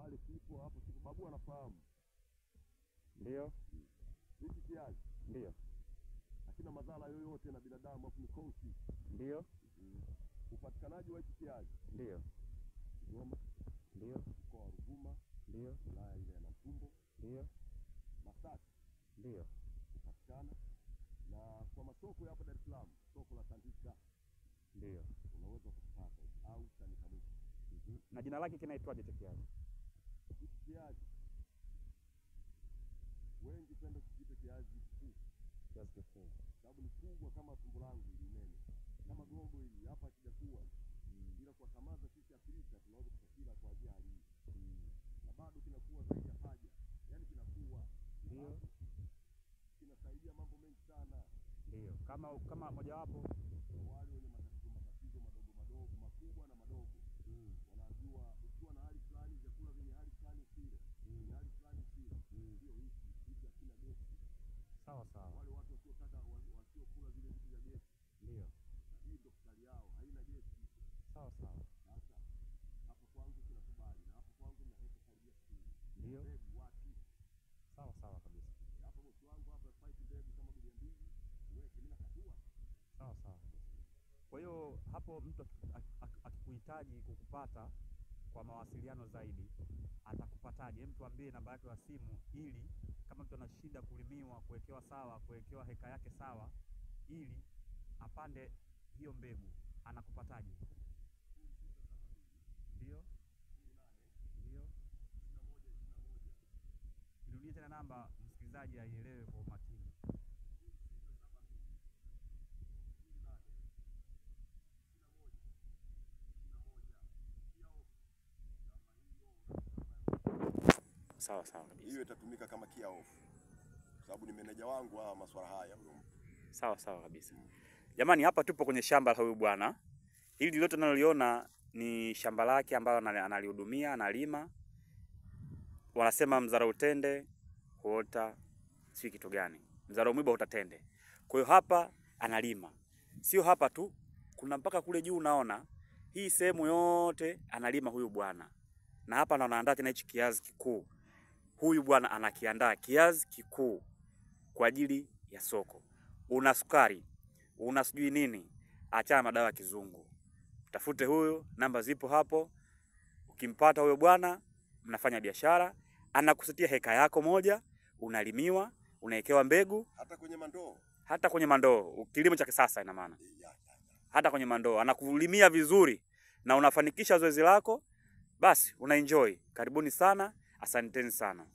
pale kipo hapo siku babu anafahamu. Ndio. Hiki kiazi. Ndio. Hakina madhara yoyote na binadamu hapo ni kausi. Ndio. Upatikanaji wa hiki kiazi. Ndio. Goma. Ndio. Kwa Ruvuma. Ndio. Wilaya ile ya Namtumbo. Ndio. Masasi. Ndio. Upatikana. Na kwa masoko hapa Dar es Salaam, soko la Tandika. Ndio. Unaweza kupata au Tanikamiki. Na jina lake kinaitwaje kiazi? Kiazi. Wengi penda kukiita kiazi kikuu. Kiazi kikuu. Sababu ni kubwa kama tumbo langu ili nene. Kama gogo hili hapa kijakuwa. Bila kwa kamaza sisi Afrika tunaweza kukila kwa ajili hii. Na bado kinakuwa zaidi ya haja. Yaani kinakuwa. Ndio. Kinasaidia mambo mengi sana. Ndio. Kama mojawapo wale wenye matatizo madogo makubwa na madogo. Wanajua ukiwa na hali fulani vyakula vyenye hali fulani usile. Hali fulani usile. Ndio hiki hakina gesi. Sawa. Wale watu wasiotaka wasiokula vile vitu vya gesi. Ndio. Hii daktari yao haina gesi. Sawa. Sasa hapo kwangu tunakubali na hapo kwangu naweka karibia 60. Ndio. Mbegu watu. Sawa kabisa. Hapo bosi wangu hapa fight mbegu kama bilioni 2. Wewe mimi nakatua. Sawa. Kwa hiyo hapo mtu akikuhitaji kukupata kwa mawasiliano zaidi atakupataje? Hem, tuambie namba yake ya simu ili kama mtu ana shida kulimiwa, kuwekewa sawa, kuwekewa heka yake sawa ili apande hiyo mbegu, anakupataje? Ndio. Nirudie tena namba msikilizaji aielewe kwa umakini. Sawa kabisa. Hiyo itatumika kama kia off. Sababu ni meneja wangu masuala haya huyo. Sawa kabisa. Jamani, hapa tupo kwenye shamba la huyu bwana. Hili lote tunaloliona ni shamba lake ambalo analihudumia, analima. Wanasema mzarau tende huota si kitu gani. Mzarau mwiba huota tende. Kwa hiyo hapa analima. Sio hapa tu, kuna mpaka kule juu unaona. Hii sehemu yote analima huyu bwana. Na hapa ndo anaandaa tena hichi kiazi kikuu. Huyu bwana anakiandaa kiazi kikuu kwa ajili ya soko. Una sukari, una sijui nini, achana madawa ya kizungu. Tafute huyo, namba zipo hapo. Ukimpata huyo bwana, mnafanya biashara, anakusetia heka yako moja, unalimiwa, unawekewa mbegu, hata kwenye mandoo, kilimo cha kisasa ina maana. Hata kwenye mandoo, anakulimia vizuri na unafanikisha zoezi lako, basi unaenjoy. Karibuni sana, asanteni sana.